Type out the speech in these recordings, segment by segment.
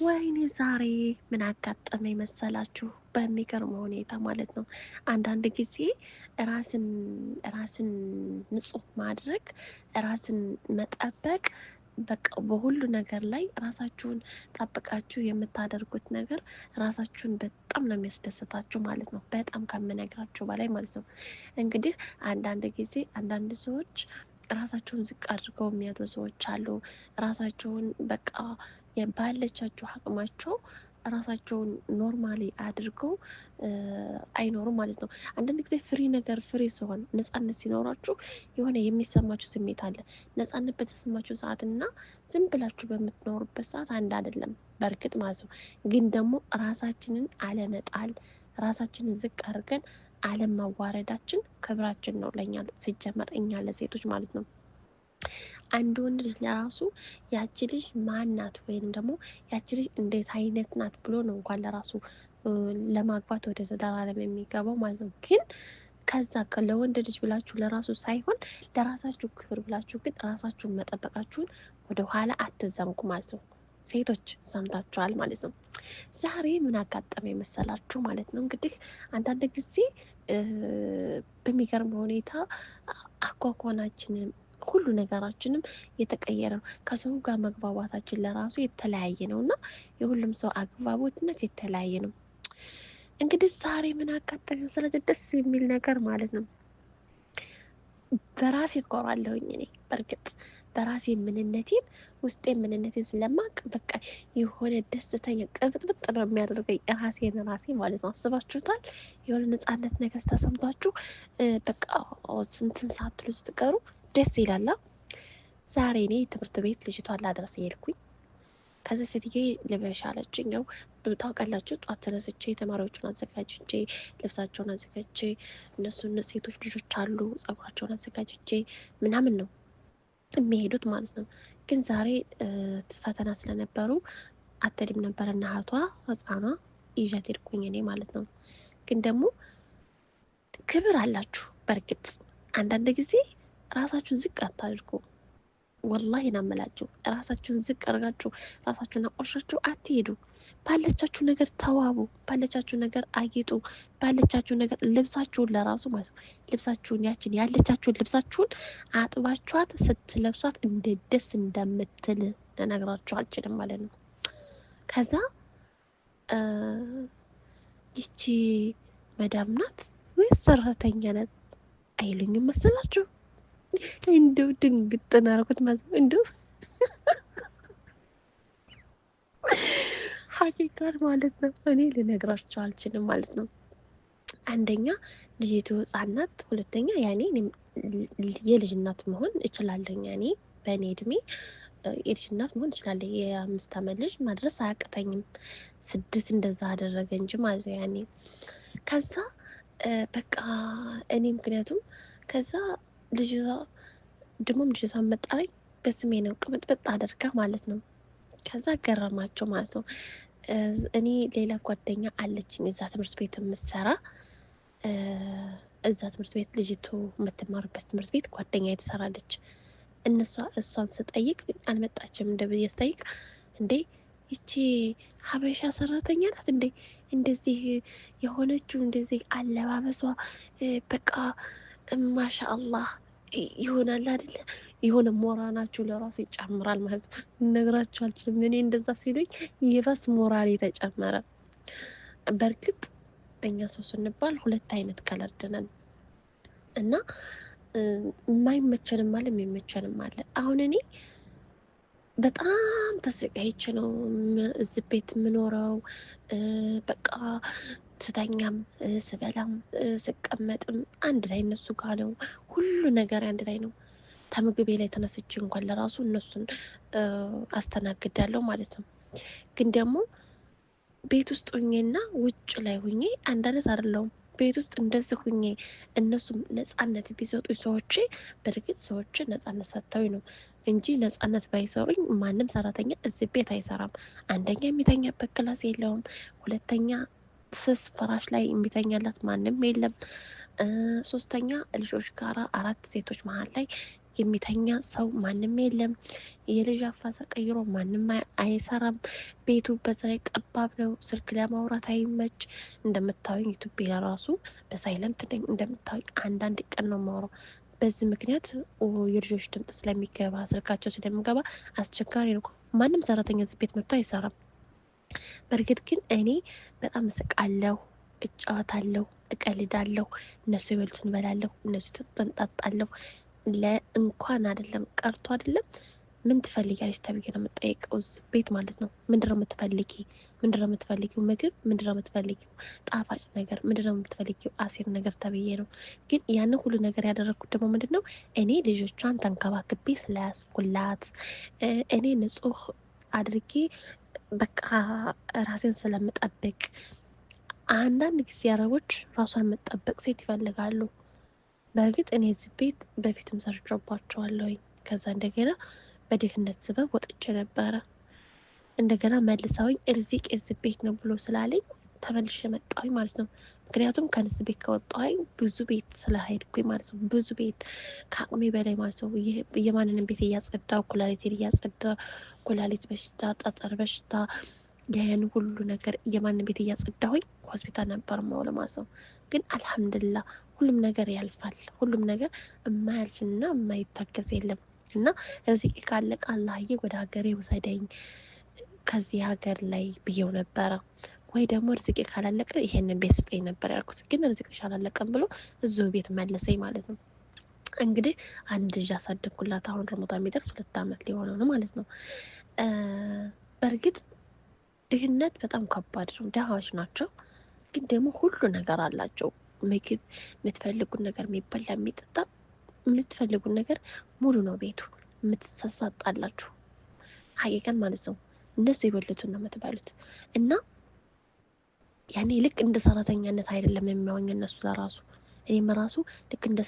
ወይኔ ዛሬ ምን አጋጠመኝ መሰላችሁ? በሚገርም ሁኔታ ማለት ነው። አንዳንድ ጊዜ ራስን ራስን ንጹህ ማድረግ ራስን መጠበቅ በቃ በሁሉ ነገር ላይ ራሳችሁን ጠብቃችሁ የምታደርጉት ነገር ራሳችሁን በጣም ነው የሚያስደስታችሁ ማለት ነው። በጣም ከምነግራችሁ በላይ ማለት ነው። እንግዲህ አንዳንድ ጊዜ አንዳንድ ሰዎች ራሳቸውን ዝቅ አድርገው የሚያጡ ሰዎች አሉ። ራሳቸውን በቃ ባለቻቸው አቅማቸው ራሳቸውን ኖርማሊ አድርገው አይኖሩም ማለት ነው። አንዳንድ ጊዜ ፍሪ ሲሆን ነፃነት ሲኖራችሁ የሆነ የሚሰማችሁ ስሜት አለ። ነፃነት በተሰማችሁ ሰዓት እና ዝም ብላችሁ በምትኖሩበት ሰዓት አንድ አይደለም በእርግጥ ማለት ነው። ግን ደግሞ ራሳችንን አለመጣል፣ ራሳችንን ዝቅ አድርገን አለማዋረዳችን ክብራችን ነው ለእኛ ሲጀመር እኛ ለሴቶች ማለት ነው። አንድ ወንድ ልጅ ለራሱ ያቺ ልጅ ማን ናት ወይም ደግሞ ያቺ ልጅ እንዴት አይነት ናት ብሎ ነው እንኳን ለራሱ ለማግባት ወደ ትዳር ዓለም የሚገባው ማለት ነው። ግን ከዛ ለወንድ ልጅ ብላችሁ ለራሱ ሳይሆን ለራሳችሁ ክብር ብላችሁ ግን ራሳችሁን መጠበቃችሁን ወደ ኋላ አትዘንጉ ማለት ነው። ሴቶች ሰምታችኋል ማለት ነው። ዛሬ ምን አጋጠመ የመሰላችሁ ማለት ነው። እንግዲህ አንዳንድ ጊዜ በሚገርም ሁኔታ አኳኋናችንም ሁሉ ነገራችንም የተቀየረ ነው። ከሰው ጋር መግባባታችን ለራሱ የተለያየ ነው እና የሁሉም ሰው አግባቦትነት የተለያየ ነው። እንግዲህ ዛሬ ምን አጋጠመኝ ስለዚህ ደስ የሚል ነገር ማለት ነው። በራሴ እኮራለሁኝ እኔ በእርግጥ በራሴ ምንነቴን ውስጤ ምንነቴን ስለማቅ በቃ የሆነ ደስተኛ ቅብጥብጥ ነው የሚያደርገኝ ራሴ ማለት ነው። አስባችሁታል? የሆነ ነፃነት ነገር ተሰምቷችሁ በቃ ስንትን ሳትሉ ስትቀሩ ደስ ይላላ። ዛሬ እኔ ትምህርት ቤት ልጅቷን ላድረስ ሄድኩኝ። ከዚህ ሴትዬ ልበሽ አለችኝ። ያው ታውቃላችሁ ጧት ተነስቼ ተማሪዎቹን አዘጋጅቼ ልብሳቸውን አዘጋጅቼ እነሱን ሴቶች ልጆች አሉ ጸጉራቸውን አዘጋጅቼ ምናምን ነው የሚሄዱት ማለት ነው። ግን ዛሬ ፈተና ስለነበሩ አትሄድም ነበረ እና እህቷ ህፃኗ ይዣት ሄድኩኝ እኔ ማለት ነው። ግን ደግሞ ክብር አላችሁ በእርግጥ አንዳንድ ጊዜ ራሳችሁን ዝቅ አታድርጉ። ወላሂ ናመላችሁ ራሳችሁን ዝቅ አድርጋችሁ ራሳችሁን አቆሻችሁ አትሄዱ። ባለቻችሁ ነገር ተዋቡ፣ ባለቻችሁ ነገር አጊጡ፣ ባለቻችሁ ነገር ልብሳችሁን ለራሱ ማለት ነው ልብሳችሁን ያችን ያለቻችሁን ልብሳችሁን አጥባችኋት ስትለብሷት እንደ ደስ እንደምትል ልነግራችሁ አልችልም ማለት ነው። ከዛ ይቺ መዳም ናት ወይስ ሰራተኛ ናት አይሉኝም መሰላችሁ? እንደው ድንግጥ ናርኩት ማለት ነው። እንደው ሀቂቃን ማለት ነው እኔ ልነግራቸው አልችልም ማለት ነው። አንደኛ ልጅቱ ህፃን ናት፣ ሁለተኛ ያኔ የልጅ እናት መሆን እችላለሁ። ያኔ በእኔ እድሜ የልጅ እናት መሆን እችላለሁ። የ5 ዓመት ልጅ ማድረስ አያቅተኝም። 6 እንደዛ አደረገ እንጂ ማለት ነው ያኔ። ከዛ በቃ እኔ ምክንያቱም ከዛ ልጅቷ ድሞም ልጅቷ መጣለኝ በስሜ ነው ቅብጥብጥ አደርጋ ማለት ነው። ከዛ ገረማቸው ማለት ነው። እኔ ሌላ ጓደኛ አለችኝ እዛ ትምህርት ቤት የምትሰራ እዛ ትምህርት ቤት ልጅቱ የምትማርበት ትምህርት ቤት ጓደኛ ትሰራለች። እሷን ስጠይቅ አልመጣችም እንደ ብዬ ስጠይቅ እንዴ ይቺ ሀበሻ ሰራተኛ ናት እንዴ እንደዚህ የሆነችው እንደዚህ አለባበሷ በቃ ማሻአላህ ይሆናል አይደለ? የሆነ ሞራናችሁ ለራሱ ይጨምራል ማለት ነው። እነግራችሁ አልችልም። እኔ እንደዛ ሲሉኝ ይበስ ሞራል የተጨመረ። በእርግጥ እኛ ሰው ስንባል 2 አይነት ከለር ነን እና የማይመቸንም አለ የሚመቸንም አለ። አሁን እኔ በጣም ተሰቃይቼ ነው እዚህ ቤት የምኖረው። በቃ ስተኛም ስበላም ስቀመጥም አንድ ላይ እነሱ ጋር ነው። ሁሉ ነገር አንድ ላይ ነው። ከምግቤ ላይ ተነስቼ እንኳን ለራሱ እነሱን አስተናግዳለሁ ማለት ነው። ግን ደግሞ ቤት ውስጥ ሁኜና ውጭ ላይ ሁኜ አንድ አይነት አይደለሁም። ቤት ውስጥ እንደዚህ ሁኜ እነሱም ነፃነት ቢሰጡኝ ሰዎቼ በእርግጥ ሰዎች ነፃነት ሰጥተውኝ ነው እንጂ ነፃነት ባይሰሩኝ ማንም ሰራተኛ እዚህ ቤት አይሰራም። አንደኛ የሚተኛበት ክላስ የለውም፣ ሁለተኛ ስስ ፍራሽ ላይ የሚተኛላት ማንም የለም፣ ሶስተኛ ልጆች ጋራ 4 ሴቶች መሀል ላይ የሚተኛ ሰው ማንም የለም። የልጅ አፋሳ ቀይሮ ማንም አይሰራም። ቤቱ በዛ ላይ ጠባብ ነው። ስልክ ለማውራት አይመች። እንደምታዩኝ ዩቲዩብ ለራሱ በሳይለንት ነኝ። እንደምታዩኝ አንዳንድ ቀን ነው የማወራው። በዚህ ምክንያት የልጆች ድምጽ ስለሚገባ ስልካቸው ስለሚገባ አስቸጋሪ ነው። ማንም ሰራተኛ እዚህ ቤት መጥቶ አይሰራም። በእርግጥ ግን እኔ በጣም እስቃለሁ፣ እጫወታለሁ፣ እቀልዳለሁ። እነሱ ይበሉትን እበላለሁ፣ እነሱ ይጠጡትን እጠጣለሁ። ለእንኳን አይደለም ቀርቶ አይደለም ምን ትፈልጊያለሽ ተብዬ ነው የምጠይቀው ቤት ማለት ነው። ምንድነው የምትፈልጊ? ምንድነው የምትፈልጊው? ምግብ ምንድነው የምትፈልጊው? ጣፋጭ ነገር ምንድነው የምትፈልጊው? አሲር ነገር ተብዬ ነው። ግን ያንን ሁሉ ነገር ያደረኩት ደግሞ ምንድነው እኔ ልጆቿን ተንከባክቤ ስለያዝኩላት እኔ ንጹህ አድርጌ በቃ ራሴን ስለምጠብቅ። አንዳንድ ጊዜ አረቦች ራሷን የምትጠብቅ ሴት ይፈልጋሉ። በእርግጥ እኔ እዚህ ቤት በፊትም ሰርቼባቸዋለሁኝ። ከዛ እንደገና በድህነት ስበብ ወጥቼ ነበረ። እንደገና መልሰውኝ እርዚቅ እዚህ ቤት ነው ብሎ ስላለኝ ተመልሼ መጣሁኝ ማለት ነው። ምክንያቱም ከንስ ቤት ከወጣሁኝ ብዙ ቤት ስለሄድኩኝ ማለት ነው። ብዙ ቤት ከአቅሜ በላይ ማለት ነው። የማንንም ቤት እያጸዳው፣ ኩላሊቴን እያጸዳው፣ ኩላሊት በሽታ፣ ጠጠር በሽታ፣ ያን ሁሉ ነገር የማንን ቤት እያጸዳሁኝ ሆስፒታል ነበር ማውለ ማለት ነው። ግን አልሐምዱሊላህ ሁሉም ነገር ያልፋል። ሁሉም ነገር የማያልፍና የማይታገዝ የለም። እና ርዝቄ ካለቀ አላህዬ ወደ ሀገሬ ውሰደኝ ከዚህ ሀገር ላይ ብዬው ነበረ። ወይ ደግሞ ርዝቄ ካላለቀ ይሄንን ቤት ስጠኝ ነበር ያልኩት። ግን ርዝቄሽ አላለቀም ብሎ እዚሁ ቤት መለሰኝ ማለት ነው። እንግዲህ አንድ ልጅ አሳደግኩላት። አሁን ረመዳን የሚደርስ 2 ዓመት ሊሆነው ነው ማለት ነው። በእርግጥ ድህነት በጣም ከባድ ነው። ደሃዎች ናቸው፣ ግን ደግሞ ሁሉ ነገር አላቸው። ምግብ የምትፈልጉን ነገር፣ የሚበላ የሚጠጣ የምትፈልጉን ነገር ሙሉ ነው ቤቱ። የምትሰሳጣላችሁ ሀቂቀን ማለት ነው። እነሱ የበሉትን ነው የምትበሉት። እና ያኔ ልክ እንደ ሰራተኛነት አይደለም የሚያወኝ እነሱ ለራሱ። እኔም ራሱ ልክ እንደ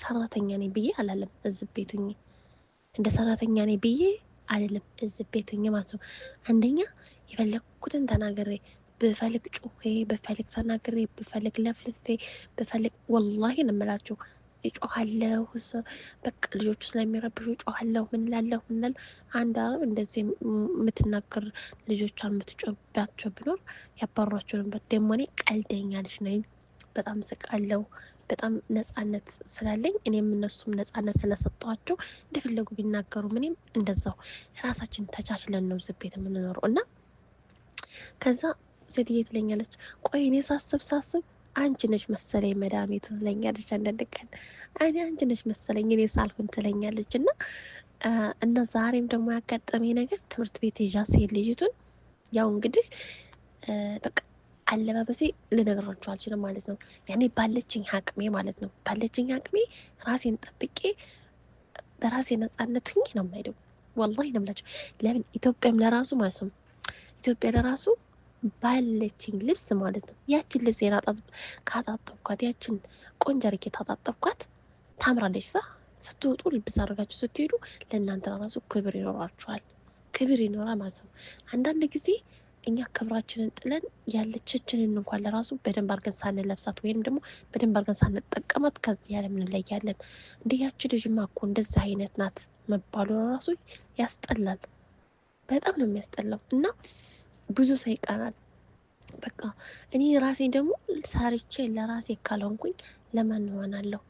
ሰራተኛ ነኝ ብዬ አላለም እዚህ ቤቱኝ። እንደ ሰራተኛ ነኝ ብዬ አይደለም እዚህ ቤቱኝ ማለት ነው። አንደኛ የፈለኩትን ተናግሬ ብፈልግ ጩኼ ብፈልግ ተናግሬ ብፈልግ ለፍልፌ ብፈልግ ወላሂ ነው የምላችሁ እጮሃለሁ። በቃ ልጆቹ ስለሚረብሹ እጮሃለሁ። ምን ላለሁ አንድ አረብ እንደዚህ የምትናገር ልጆቿን የምትጮባቸው ቢኖር ያባሯቸው ነበር። ደግሞ እኔ ቀልደኛ ልጅ ነኝ። በጣም ስቃለሁ። በጣም ነጻነት ስላለኝ እኔም እነሱም ነጻነት ስለሰጠዋቸው እንደፈለጉ ቢናገሩ እኔም እንደዛው ራሳችን ተቻችለን ነው እዚህ ቤት የምንኖረው። እና ከዛ ሴትዬ ትለኛለች፣ ቆይ እኔ ሳስብ አንቺ ነሽ መሰለኝ መድኃኒቱ ትለኛለች። አንዳንድ ቀን እኔ አንቺ ነሽ መሰለኝ እኔ ሳልሆን ትለኛለች። እና ዛሬም ደግሞ ያጋጠመኝ ነገር ትምህርት ቤት ይዣ ስሄድ ልጅቱን ያው እንግዲህ በቃ አለባበሴ ልነግራችሁ አልችልም ማለት ነው። ያኔ ባለችኝ አቅሜ ማለት ነው፣ ባለችኝ አቅሜ ራሴን ጠብቄ በራሴ ነጻነት ሁኜ ነው የማይደው። ወላሂ ነው የምላችሁ። ለምን ኢትዮጵያም ለራሱ ማለት ነው፣ ኢትዮጵያ ለራሱ ባለችኝ ልብስ ማለት ነው። ያችን ልብስ ካጣጠብኳት፣ ያችን ቆንጆ አድርጌ ታጣጠብኳት ታምራለች። ስትወጡ ልብስ አድርጋችሁ ስትሄዱ ለእናንተ ራሱ ክብር ይኖራችኋል። ክብር ይኖራል ማለት ነው። አንዳንድ ጊዜ እኛ ክብራችንን ጥለን ያለችችንን እንኳን ለራሱ በደንብ አድርገን ሳንለብሳት ወይም ደግሞ በደንብ አድርገን ሳንጠቀማት ከዚህ ያለም እንለያለን። እንደ ያቺ ልጅማ እኮ እንደዛ አይነት ናት መባሉ ራሱ ያስጠላል። በጣም ነው የሚያስጠላው። እና ብዙ ሰው ይቀናል። በቃ እኔ ራሴ ደግሞ ሰርቼ ለራሴ ካልሆንኩኝ ለማን ሆናለሁ?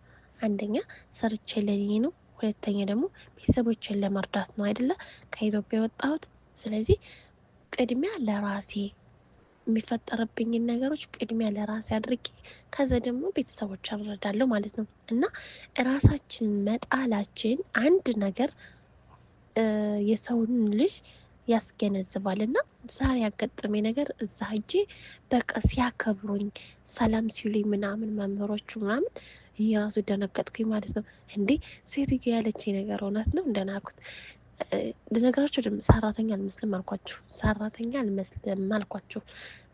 አንደኛ ሰርቼ ለኔ ነው፣ ሁለተኛ ደግሞ ቤተሰቦችን ለመርዳት ነው አይደለ ከኢትዮጵያ የወጣሁት። ስለዚህ ቅድሚያ ለራሴ የሚፈጠርብኝን ነገሮች ቅድሚያ ለራሴ አድርጌ ከዛ ደግሞ ቤተሰቦች አረዳለሁ ማለት ነው። እና ራሳችንን መጣላችን አንድ ነገር የሰውን ልጅ ያስገነዝባል። እና ዛሬ ያጋጠመኝ ነገር እዛ ሂጄ በቃ ሲያከብሩኝ ሰላም ሲሉኝ ምናምን መምህሮቹ ምናምን ይሄ ራሱ ደነገጥኩኝ ማለት ነው። እንዴ ሴትዮ ያለችኝ ነገር እውነት ነው እንደናኩት ልነግራችሁ ሰራተኛ አልመስልም አልኳችሁ። ሰራተኛ አልመስልም አልኳችሁ።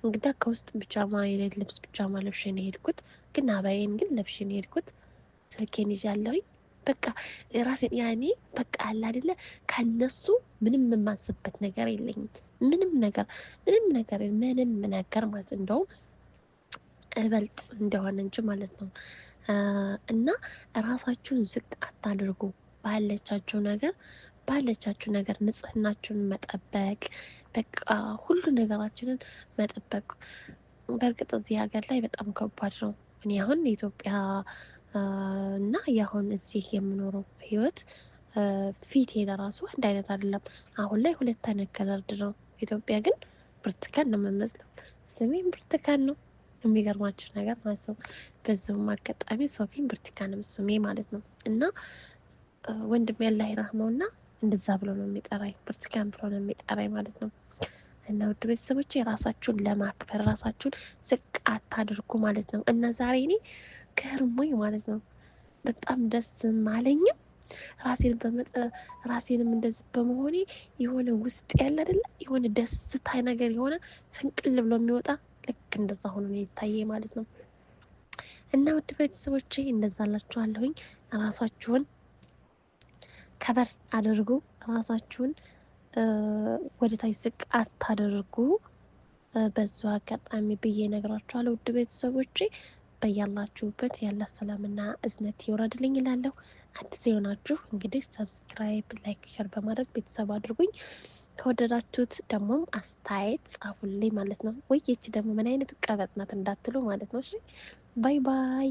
እንግዲህ ከውስጥ ቢጃማ የሌለ ልብስ ቢጃማ ለብሼ ነው የሄድኩት። ግን አባዬን ግን ለብሼ ነው የሄድኩት። ስልኬን ይዣለሁኝ። በቃ ራሴን ያኔ በቃ አለ አይደለ ከነሱ ምንም የማንስበት ነገር የለኝም። ምንም ነገር ማለት እንደውም እበልጥ እንደሆነ እንጂ ማለት ነው። እና ራሳችሁን ዝቅ አታድርጉ። ባለቻችሁ ነገር ንጽህናችሁን መጠበቅ፣ በቃ ሁሉ ነገራችንን መጠበቅ። በእርግጥ እዚህ ሀገር ላይ በጣም ከባድ ነው። እኔ አሁን የኢትዮጵያ እና የአሁን እዚህ የምኖረው ህይወት ፊቴ ለራሱ አንድ አይነት አይደለም። አሁን ላይ ሁለት አይነት ከለርድ ነው። ኢትዮጵያ ግን ብርቱካን ነው የምመስለው። ስሜም ብርቱካን ነው። የሚገርማችሁ ነገር ማለት ነው። በዚሁም አጋጣሚ ሶፊም ብርቱካንም ስሜ ማለት ነው። እና ወንድሜ አላህ ይረህመውና እንደዛ ብሎ ነው የሚጠራኝ፣ ብርቱካን ብሎ ነው የሚጠራኝ ማለት ነው። እና ውድ ቤተሰቦች ራሳችሁን ለማክበር ራሳችሁን ዝቅ አታድርጉ ማለት ነው። እና ዛሬ እኔ ገርሞኝ ማለት ነው በጣም ደስ ማለኝም ራሴንም እንደዚህ በመሆኔ የሆነ ውስጥ ያለ አይደለ የሆነ ደስታ ነገር የሆነ ፍንቅል ብሎ የሚወጣ ልክ እንደዛ ሆኖ ነው የታየ ማለት ነው። እና ውድ ቤተሰቦቼ እንደዛ አላችኋለሁኝ። ራሳችሁን ከበር አድርጉ፣ ራሳችሁን ወደ ታች ዝቅ አታደርጉ። በዙ አጋጣሚ ብዬ ነግራችኋለሁ ውድ ቤተሰቦቼ። በያላችሁበት ያለ ሰላምና እዝነት ይወረድልኝ እላለሁ። አዲስ የሆናችሁ እንግዲህ ሰብስክራይብ፣ ላይክ፣ ሸር በማድረግ ቤተሰብ አድርጉኝ። ከወደዳችሁት ደግሞ አስተያየት ጻፉልኝ ማለት ነው። ወይ ይቺ ደግሞ ምን አይነት ቀበጥ ናት እንዳትሉ ማለት ነው። እሺ ባይ ባይ።